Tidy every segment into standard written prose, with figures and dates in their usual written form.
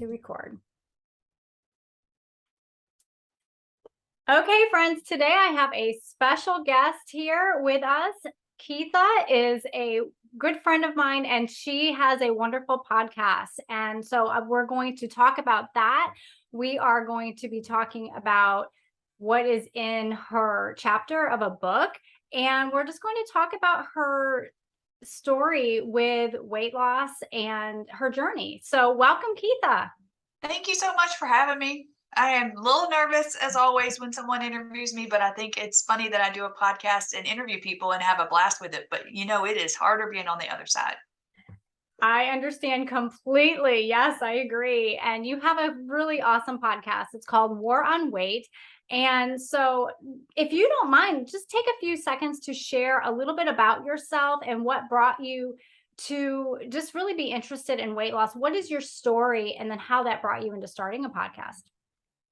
to record. Okay, friends, today I have a special guest here with us. Keatha is a good friend of mine, and she has a wonderful podcast. And so we're going to talk about that. We are going to be talking about what is in her chapter of a book. And we're just going to talk about her story with weight loss and her journey. So welcome, Keatha. Thank you so much for having me. I am a little nervous as always when someone interviews me, but I think it's funny that I do a podcast and interview people and have a blast with it. But it is harder being on the other side. I understand completely. Yes, I agree. And you have a really awesome podcast. It's called War on Weight. And so, if you don't mind, just take a few seconds to share a little bit about yourself and what brought you to just really be interested in weight loss. What is your story, and then how that brought you into starting a podcast?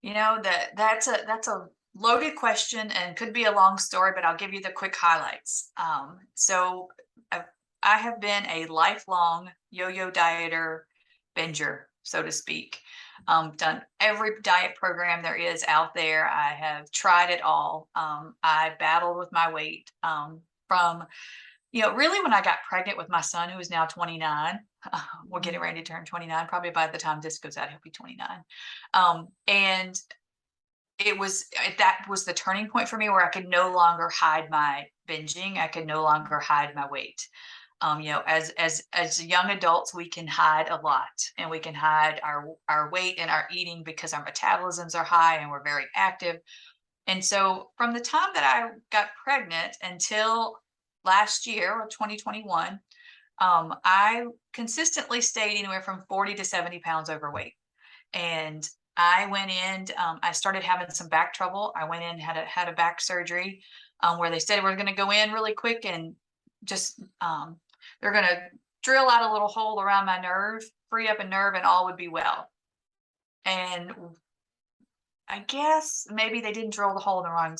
That's a loaded question and could be a long story, but I'll give you the quick highlights. So I have been a lifelong yo-yo dieter, binger, so to speak. Done every diet program there is out there. I have tried it all. I battled with my weight from, really when I got pregnant with my son, who is now 29. We're getting ready to turn 29. Probably by the time this goes out, he'll be 29. And that was the turning point for me, where I could no longer hide my binging. I could no longer hide my weight. As young adults, we can hide a lot, and we can hide our weight and our eating because our metabolisms are high and we're very active. And so from the time that I got pregnant until last year, or 2021, I consistently stayed anywhere from 40 to 70 pounds overweight. And I went in, I started having some back trouble. I went in, had a back surgery, where they said we're going to go in really quick and just, they're going to drill out a little hole around my nerve, free up a nerve, and all would be well. And I guess maybe they didn't drill the hole in the wrong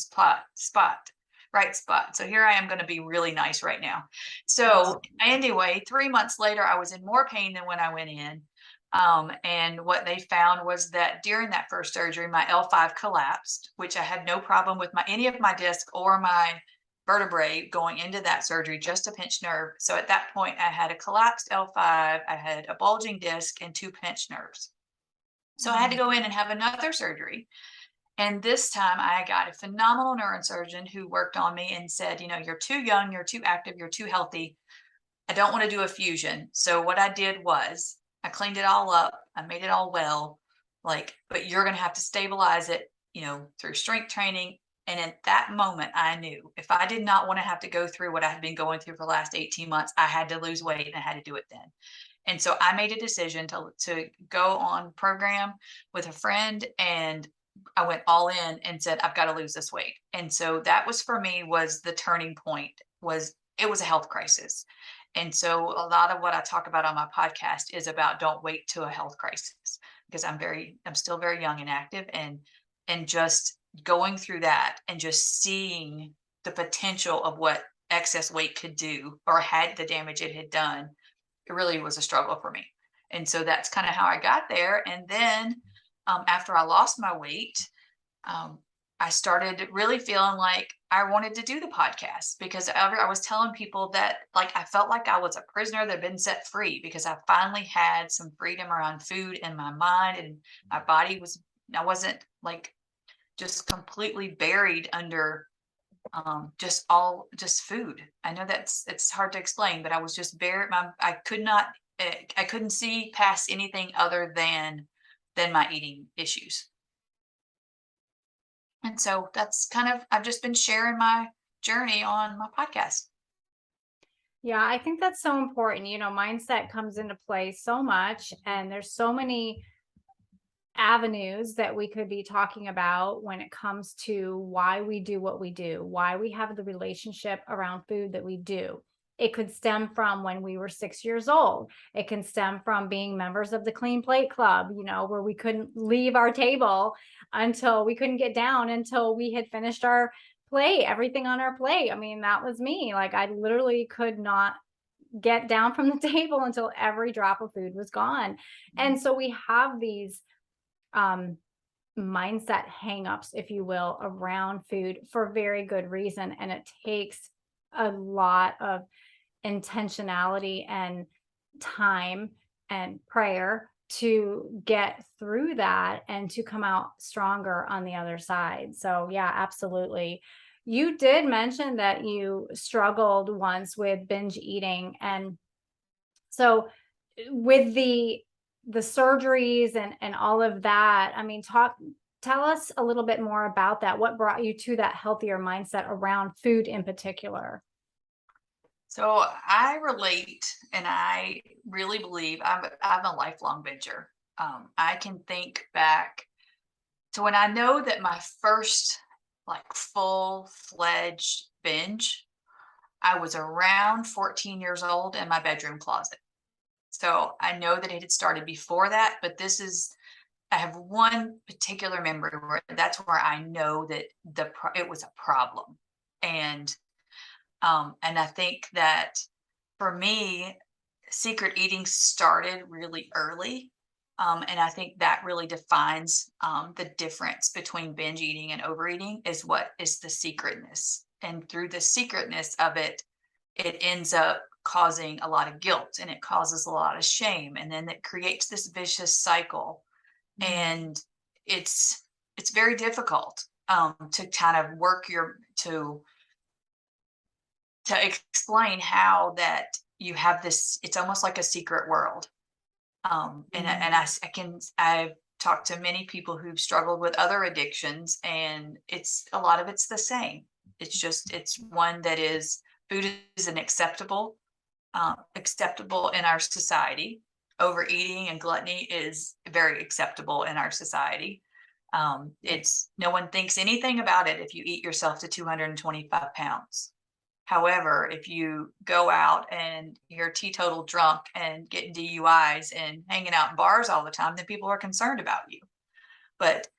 right spot. So here I am going to be really nice right now. So anyway, 3 months later, I was in more pain than when I went in. And what they found was that during that first surgery, my L5 collapsed, which I had no problem with any of my disc or my vertebrae going into that surgery, just a pinched nerve. So at that point, I had a collapsed L5, I had a bulging disc, and 2 pinched nerves. So I had to go in and have another surgery. And this time I got a phenomenal neurosurgeon who worked on me and said, you're too young, you're too active, you're too healthy. I don't want to do a fusion. So what I did was I cleaned it all up. I made it all well, but you're going to have to stabilize it, through strength training. And at that moment, I knew if I did not want to have to go through what I had been going through for the last 18 months, I had to lose weight, and I had to do it then. And so I made a decision to go on program with a friend, and I went all in and said, I've got to lose this weight. And so that was, for me, was the turning point. It was a health crisis. And so a lot of what I talk about on my podcast is about don't wait to a health crisis, because I'm still very young and active, and just going through that and just seeing the potential of what excess weight could do, or had the damage it had done. It really was a struggle for me. And so that's kind of how I got there. And then after I lost my weight, I started really feeling like I wanted to do the podcast, because I was telling people that I felt like I was a prisoner that had been set free, because I finally had some freedom around food in my mind, and my body I wasn't just completely buried under just food. I know it's hard to explain, but I was just buried. I couldn't see past anything other than my eating issues. And so that's I've just been sharing my journey on my podcast. Yeah, I think that's so important. Mindset comes into play so much, and there's so many avenues that we could be talking about when it comes to why we do what we do, why we have the relationship around food that we do. It could stem from when we were 6 years old. It can stem from being members of the Clean Plate Club, where we couldn't leave our table until we couldn't get down until we had finished our plate, everything on our plate. I mean, that was me. I literally could not get down from the table until every drop of food was gone. And so we have these um mindset hangups, if you will, around food for very good reason. And it takes a lot of intentionality and time and prayer to get through that and to come out stronger on the other side. So, yeah, absolutely. You did mention that you struggled once with binge eating. And so, with the surgeries and all of that, I mean, tell us a little bit more about that. What brought you to that healthier mindset around food in particular? So I relate, and I really believe I'm a lifelong binger. I can think back to when I know that my first like full-fledged binge, I was around 14 years old in my bedroom closet. So I know that it had started before that, but I have one particular memory where that's where I know that it was a problem. And and I think that for me, secret eating started really early. And I think that really defines the difference between binge eating and overeating is what is the secretness. And through the secretness of it, it ends up causing a lot of guilt and it causes a lot of shame. And then it creates this vicious cycle. Mm. And it's very difficult to kind of work to explain how that you have this, it's almost like a secret world. And Mhm. I've talked to many people who've struggled with other addictions, and it's a lot of it's the same. It's one that is food is an acceptable in our society. Overeating and gluttony is very acceptable in our society. Yeah. It's no one thinks anything about it if you eat yourself to 225 pounds. However, if you go out and you're teetotal drunk and getting DUIs and hanging out in bars all the time, then people are concerned about you. But,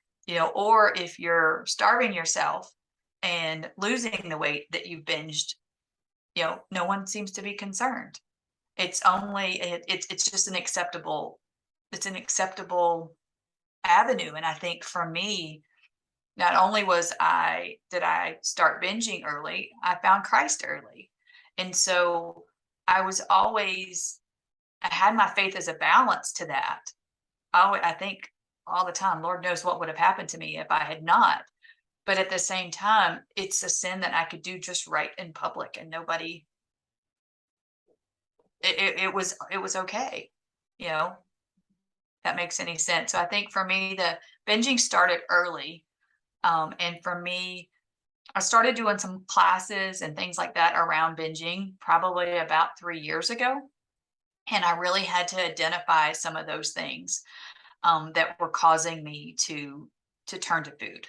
or if you're starving yourself and losing the weight that you've binged, no one seems to be concerned. It's just it's an acceptable avenue. And I think for me, not only did I start binging early, I found Christ early. And so I had my faith as a balance to that. I think all the time, Lord knows what would have happened to me if I had not. But at the same time, it's a sin that I could do just right in public and nobody, it was okay. You know, that makes any sense. So I think for me, the binging started early. And for me, I started doing some classes and things like that around binging probably about 3 years ago. And I really had to identify some of those things that were causing me to turn to food.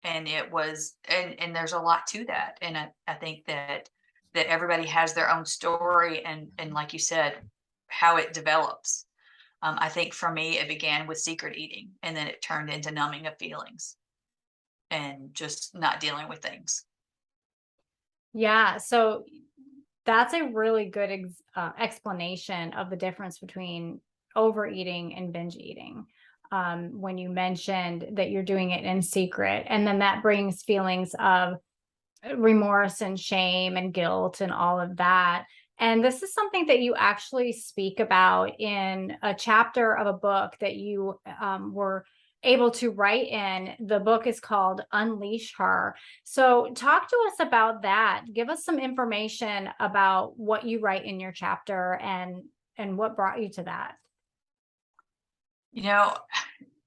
And and there's a lot to that. And I think that everybody has their own story and like you said, how it develops. I think for me, it began with secret eating and then it turned into numbing of feelings and just not dealing with things. Yeah, so that's a really good explanation of the difference between overeating and binge eating. When you mentioned that you're doing it in secret, and then that brings feelings of remorse and shame and guilt and all of that. And this is something that you actually speak about in a chapter of a book that you were able to write in. The book is called Unleash Her. So, talk to us about that. Give us some information about what you write in your chapter and what brought you to that. You know,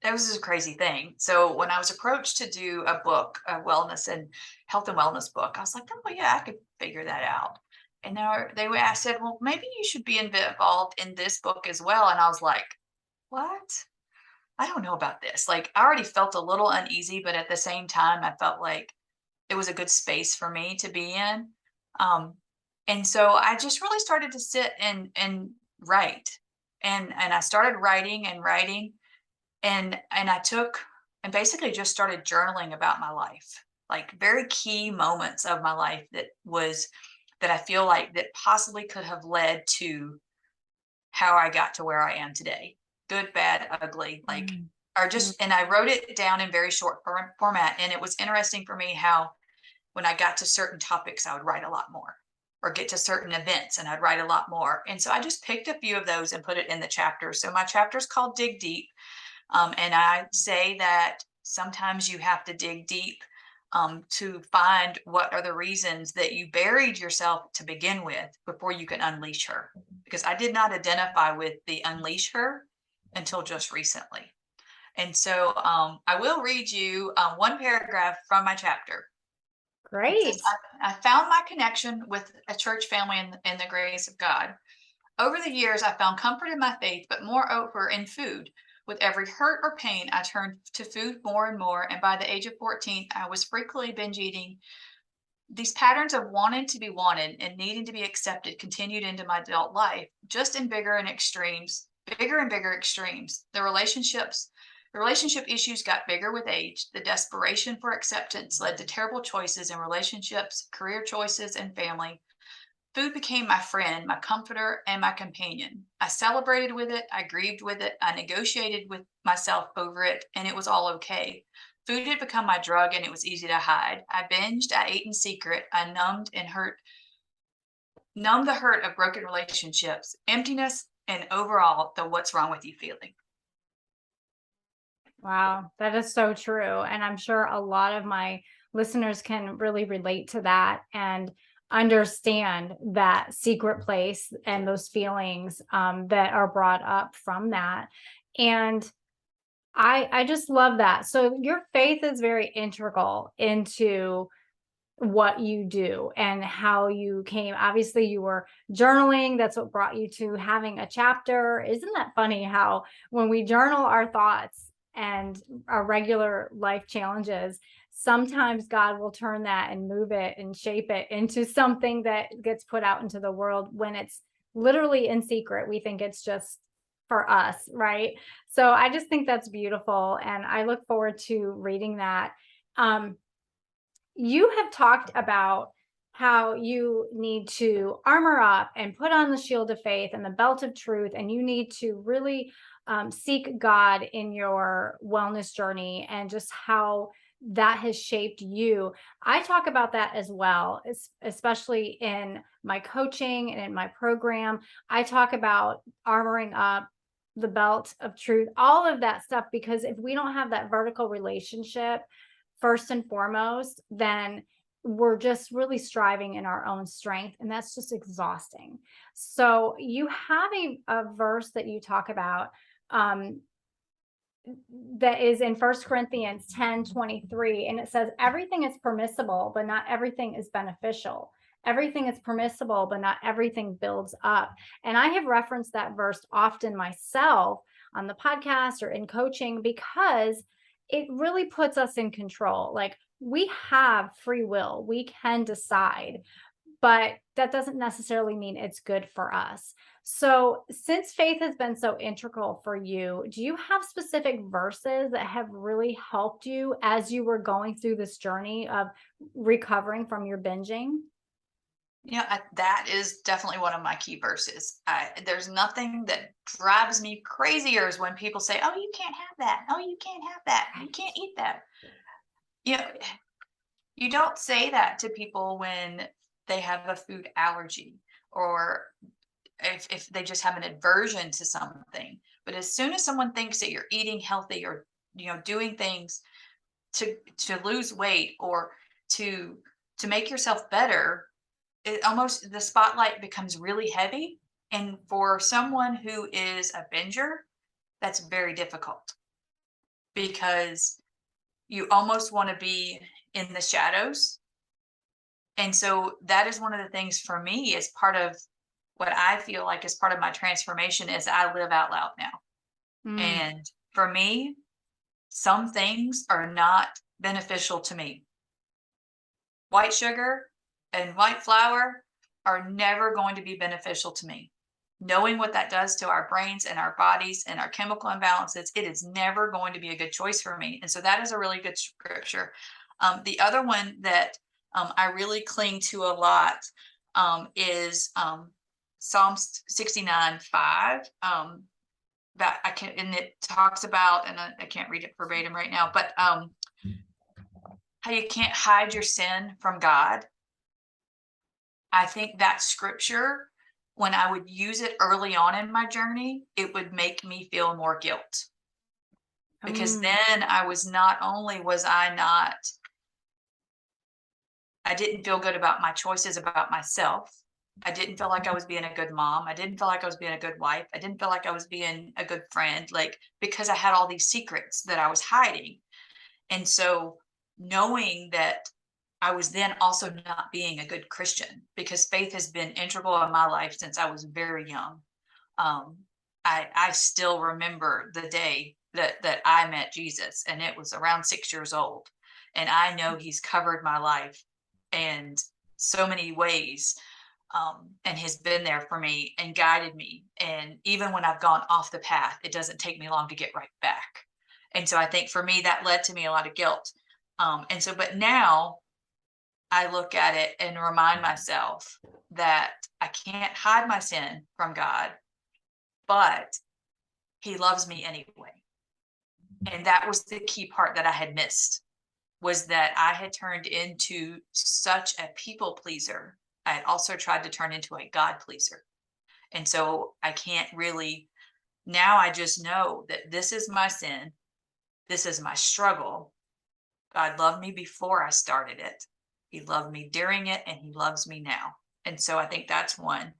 that was a crazy thing. So when I was approached to do a book, a wellness and health and wellness book, I was like, oh yeah, I could figure that out. And I said, well, maybe you should be involved in this book as well. And I was like, what? I don't know about this. Like, I already felt a little uneasy, but at the same time, I felt like it was a good space for me to be in. Um, and so I just really started to sit and write, and I started writing and writing, and I took and basically just started journaling about my life, like very key moments of my life that was that I feel like that possibly could have led to how I got to where I am today. Good, bad, ugly, like, Mm, or mm. just, and I wrote it down in very short format. And it was interesting for me how when I got to certain topics, I would write a lot more, or get to certain events and I'd write a lot more. And so I just picked a few of those and put it in the chapter. So my chapter is called Dig Deep. And I say that sometimes you have to dig deep to find what are the reasons that you buried yourself to begin with before you can unleash her. Because I did not identify with the unleash her until just recently. And so I will read you one paragraph from my chapter. It says, Great. I found my connection with a church family in the grace of God. Over the years, I found comfort in my faith, but moreover in food. With every hurt or pain, I turned to food more and more. And by the age of 14, I was frequently binge eating. These patterns of wanting to be wanted and needing to be accepted continued into my adult life, just in bigger and bigger extremes. The relationship issues got bigger with age. The desperation for acceptance led to terrible choices in relationships, career choices, and family. Food became my friend, my comforter, and my companion. I celebrated with it, I grieved with it, I negotiated with myself over it, and it was all okay. Food had become my drug and it was easy to hide. I binged, I ate in secret, I numbed the hurt of broken relationships, emptiness, and overall the what's wrong with you feeling. Wow, that is so true. And I'm sure a lot of my listeners can really relate to that and understand that secret place and those feelings that are brought up from that. And I just love that. So your faith is very integral into what you do and how you came. Obviously, you were journaling. That's what brought you to having a chapter. Isn't that funny how when we journal our thoughts and our regular life challenges, sometimes God will turn that and move it and shape it into something that gets put out into the world when it's literally in secret. We think it's just for us, right? So I just think that's beautiful. And I look forward to reading that. Um, you have talked about how you need to armor up and put on the shield of faith and the belt of truth, and you need to really seek God in your wellness journey and just how that has shaped you. I talk about that as well, especially in my coaching and in my program. I talk about armoring up the belt of truth, all of that stuff, because if we don't have that vertical relationship, first and foremost, then we're just really striving in our own strength. And that's just exhausting. So you have a verse that you talk about um, that is in First Corinthians 10:23. And it says, everything is permissible, but not everything is beneficial. Everything is permissible, but not everything builds up. And I have referenced that verse often myself on the podcast or in coaching because it really puts us in control. Like we have free will, we can decide, but that doesn't necessarily mean it's good for us. So, since faith has been so integral for you, do you have specific verses that have really helped you as you were going through this journey of recovering from your binging? That is definitely one of my key verses. There's nothing that drives me crazier is when people say, "Oh, you can't have that. Oh, you can't have that. You can't eat that." You know, you don't say that to people when they have a food allergy, or if they just have an aversion to something. But as soon as someone thinks that you're eating healthy, or doing things to lose weight, or to make yourself better, it almost, the spotlight becomes really heavy. And for someone who is a binger, that's very difficult, because you almost want to be in the shadows. And so that is one of the things for me, is part of what I feel like is part of my transformation, is I live out loud now. Mm. And for me, some things are not beneficial to me. White sugar and white flour are never going to be beneficial to me. Knowing what that does to our brains and our bodies and our chemical imbalances, it is never going to be a good choice for me. And so that is a really good scripture. The other one that I really cling to a lot is Psalms 69:5. That I can, and it talks about, and I can't read it verbatim right now, but how you can't hide your sin from God. I think that scripture, when I would use it early on in my journey, it would make me feel more guilt, because Mm, then I was, not only was I not, I didn't feel good about my choices about myself. I didn't feel like I was being a good mom. I didn't feel like I was being a good wife. I didn't feel like I was being a good friend, like, because I had all these secrets that I was hiding. And so, knowing that I was then also not being a good Christian, because faith has been integral in my life since I was very young. Um, I still remember the day that I met Jesus, and it was around 6 years old. And I know He's covered my life and so many ways, and has been there for me and guided me. And even when I've gone off the path, it doesn't take me long to get right back. And so I think for me, that led to me a lot of guilt. And so, but now I look at it and remind myself that I can't hide my sin from God, but He loves me anyway. And that was the key part that I had missed, was that I had turned into such a people pleaser. I had also tried to turn into a God pleaser. And so I can't really, now I just know that this is my sin. This is my struggle. God loved me before I started it. He loved me during it, and He loves me now. And so I think that's one.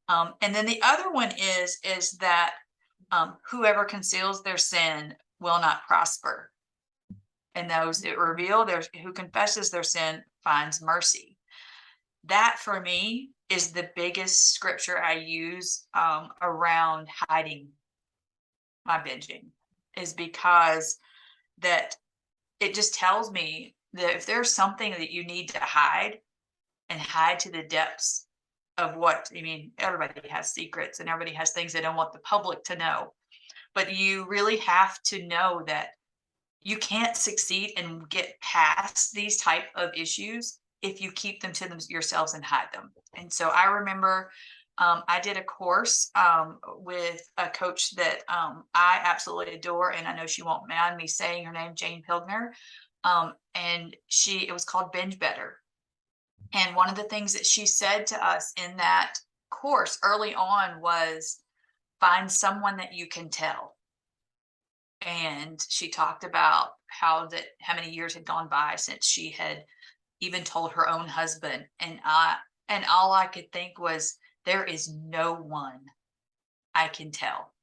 And then the other one is that whoever conceals their sin will not prosper, and those that reveal their, who confesses their sin finds mercy. That for me is the biggest scripture I use around hiding my binging, is because that it just tells me that if there's something that you need to hide, and hide to the depths of what, I mean, everybody has secrets and everybody has things they don't want the public to know, but you really have to know that you can't succeed and get past these type of issues if you keep them to yourselves and hide them. And so I remember I did a course with a coach that I absolutely adore, and I know she won't mind me saying her name, Jane Pilgner. And it was called Binge Better. And one of the things that she said to us in that course early on was, find someone that you can tell. And she talked about how many years had gone by since she had even told her own husband. And all I could think was, there is no one I can tell.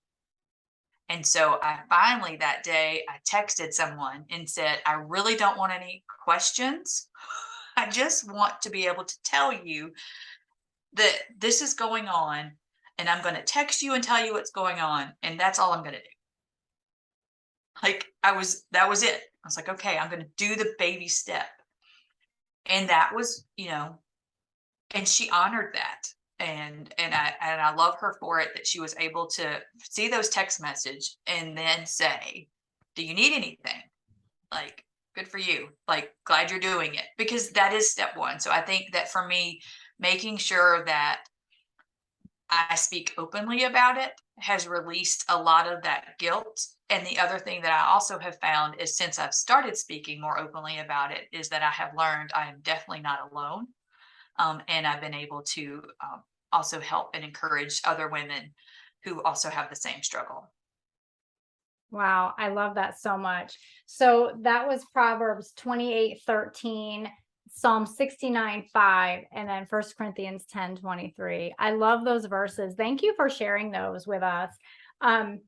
And so I finally, that day, I texted someone and said, I really don't want any questions. I just want to be able to tell you that this is going on, and I'm going to text you and tell you what's going on. And that's all I'm going to do. Like, that was it. I was like, okay, I'm going to do the baby step. And that was, and she honored that. And I love her for it, that she was able to see those text message and then say, do you need anything? Like, good for you. Like, glad you're doing it, because that is step one. So I think that for me, making sure that I speak openly about it has released a lot of that guilt. And the other thing that I also have found is, since I've started speaking more openly about it, is that I have learned I am definitely not alone. And I've been able to also help and encourage other women who also have the same struggle. wow, I love that so much. So that was Proverbs 28:13, Psalm 69:5, and then First Corinthians 10:23. I love those verses. Thank you for sharing those with us. Um,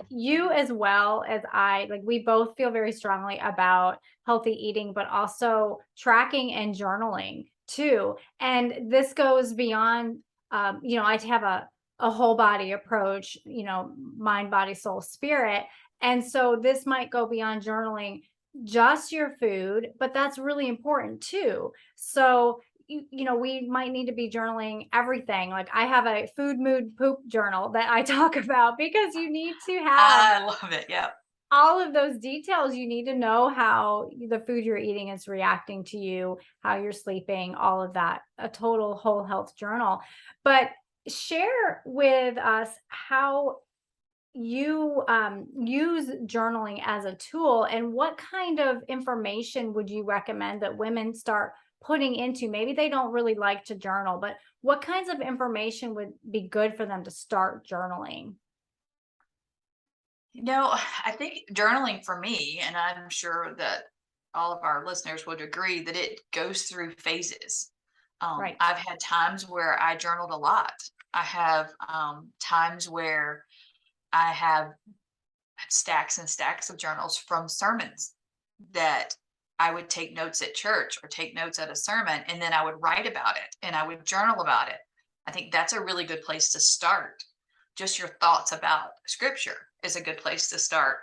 you as well as I, like, we both feel very strongly about healthy eating, but also tracking and journaling too. And this goes beyond, I have a whole body approach, mind, body, soul, spirit. And so this might go beyond journaling just your food, but that's really important too. So we might need to be journaling everything. Like, I have a food, mood, poop journal that I talk about, because you need to have I love it. Yeah. all of those details. You need to know how the food you're eating is reacting to you, how you're sleeping, all of that, a total whole health journal. But share with us how you use journaling as a tool, and what kind of information would you recommend that women start putting into? Maybe they don't really like to journal, but what kinds of information would be good for them to start journaling? I think journaling for me, and I'm sure that all of our listeners would agree that it goes through phases. Right. I've had times where I journaled a lot. I have times where I have stacks and stacks of journals from sermons that I would take notes at church or take notes at a sermon, and then I would write about it and I would journal about it. I think that's a really good place to start. Just your thoughts about scripture is a good place to start.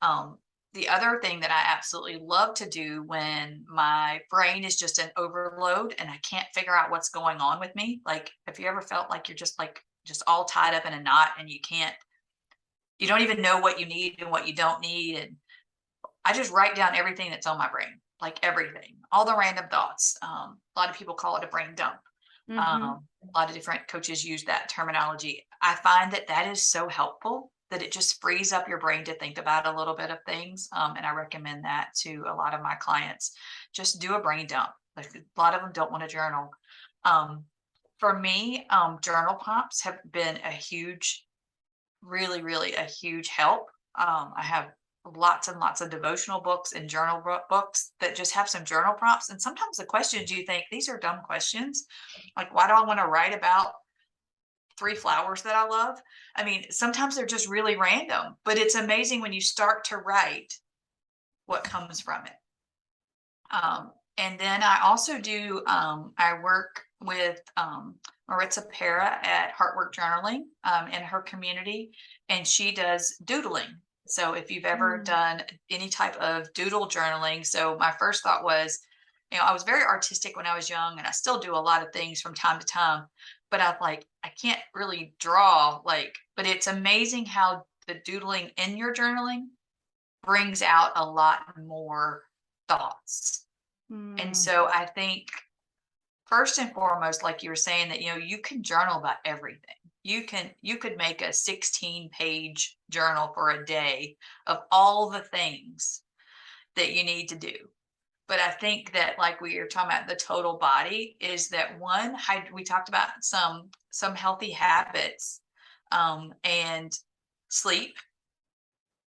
Um, the other thing that I absolutely love to do when my brain is just an overload and I can't figure out what's going on with me, like, have you ever felt like you're just all tied up in a knot and you don't even know what you need and what you don't need? And I just write down everything that's on my brain, like everything, all the random thoughts. A lot of people call it a brain dump. Hmm. A lot of different coaches use that terminology. I find that that is so helpful that it just frees up your brain to think about a little bit of things. And I recommend that to a lot of my clients. Just do a brain dump. Like, a lot of them don't want to journal. Um, for me, journal prompts have been a huge, really, really a huge help. I have lots and lots of devotional books and journal books that just have some journal prompts. And sometimes the questions, you think these are dumb questions. Like, why do I want to write about 3 flowers that I love? I mean, sometimes they're just really random, but it's amazing when you start to write what comes from it. And then I also do, I work with Maritza Pera at Heartwork Journaling in her community, and she does doodling. So if you've ever Mm. done any type of doodle journaling, so my first thought was, I was very artistic when I was young, and I still do a lot of things from time to time, but I'm like, I can't really draw, like, but it's amazing how the doodling in your journaling brings out a lot more thoughts. And Mm. so I think first and foremost, like you were saying, that you can journal about everything. You could make a 16-page journal for a day of all the things that you need to do. But I think that, like we were talking about, the total body is that one. We talked about some healthy habits, and sleep.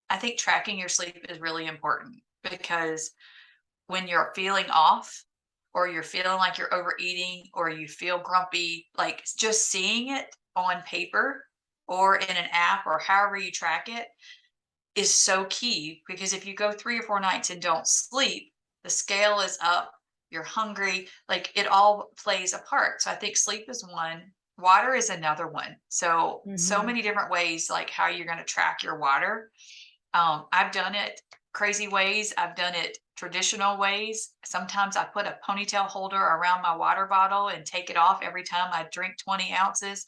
I think tracking your sleep is really important, because when you're feeling off, or you're feeling like you're overeating, or you feel grumpy, like, just seeing it on paper or in an app or however you track it is so key. Because if you go 3 or 4 nights and don't sleep, the scale is up, you're hungry, like, it all plays a part. So I think sleep is one. Water is another one. So Hmm. many different ways, like how you're going to track your water. I've done it crazy ways. I've done it traditional ways. Sometimes I put a ponytail holder around my water bottle and take it off every time I drink 20 ounces,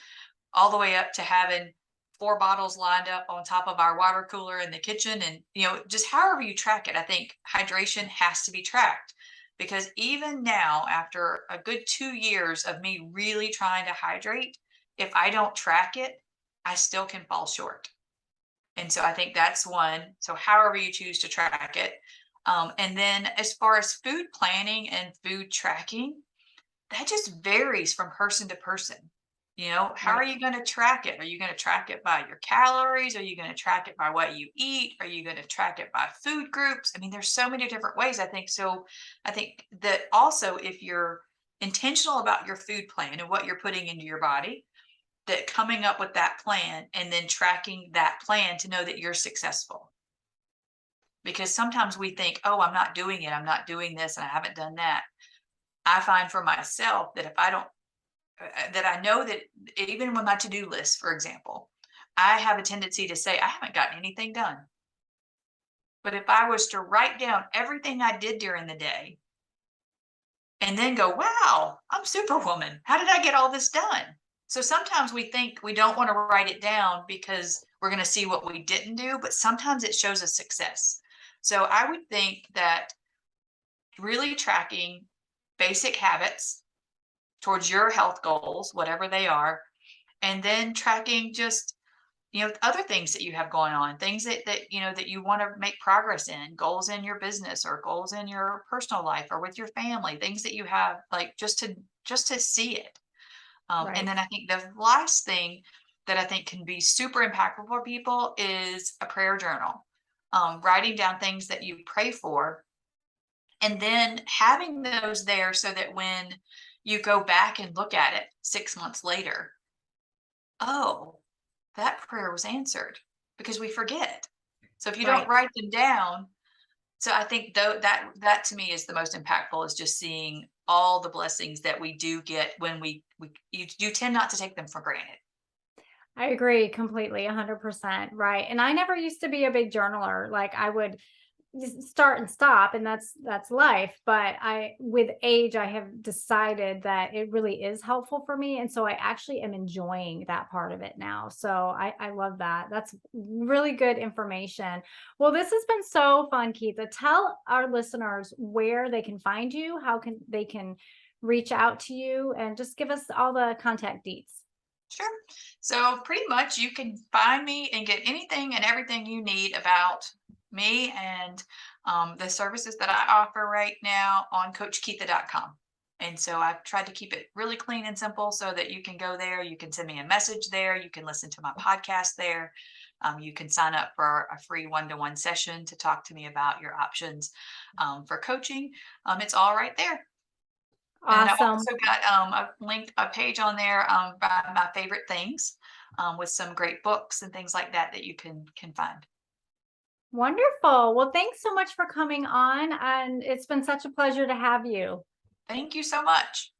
all the way up to having 4 bottles lined up on top of our water cooler in the kitchen. And, just however you track it, I think hydration has to be tracked. Because even now, after a good 2 years of me really trying to hydrate, if I don't track it, I still can fall short. And so I think that's one. So however you choose to track it. And then as far as food planning and food tracking, that just varies from person to person. How are Right. you going to track it? Are you going to track it by your calories? Are you going to track it by what you eat? Are you going to track it by food groups? I mean, there's so many different ways, I think. So I think that also, if you're intentional about your food plan and what you're putting into your body, that coming up with that plan and then tracking that plan to know that you're successful. Because sometimes we think, oh, I'm not doing it, I'm not doing this, and I haven't done that. I find for myself that if I don't, that I know that, even with my to-do list, for example, I have a tendency to say, I haven't gotten anything done. But if I was to write down everything I did during the day and then go, wow, I'm superwoman. How did I get all this done? So sometimes we think we don't want to write it down because we're going to see what we didn't do, but sometimes it shows us success. So I would think that really tracking basic habits towards your health goals, whatever they are, and then tracking just, other things that you have going on, things that you want to make progress in, goals in your business or goals in your personal life or with your family, things that you have, like, just to see it. And Right. then I think the last thing that I think can be super impactful for people is a prayer journal. Writing down things that you pray for, and then having those there so that when you go back and look at it 6 months later, oh, that prayer was answered, because we forget. So if you don't Right. write them down, so I think though that to me is the most impactful, is just seeing all the blessings that we do get when you tend not to take them for granted. I agree completely, 100%, right, and I never used to be a big journaler, like, I would just start and stop, and that's life, but I with age, I have decided that it really is helpful for me, and so I actually am enjoying that part of it now, so I love that. That's really good information. Well, this has been so fun, Keitha. Tell our listeners where they can find you, how can they can reach out to you, and just give us all the contact deets. Sure. So pretty much you can find me and get anything and everything you need about me and the services that I offer right now on coachkeitha.com. And so I've tried to keep it really clean and simple so that you can go there, you can send me a message there, you can listen to my podcast there. You can sign up for a free one-to-one session to talk to me about your options for coaching. It's all right there. And then I've Awesome. also got a linked a page on there by my favorite things, with some great books and things like that that you can find. Wonderful. Well, thanks so much for coming on, and it's been such a pleasure to have you. Thank you so much.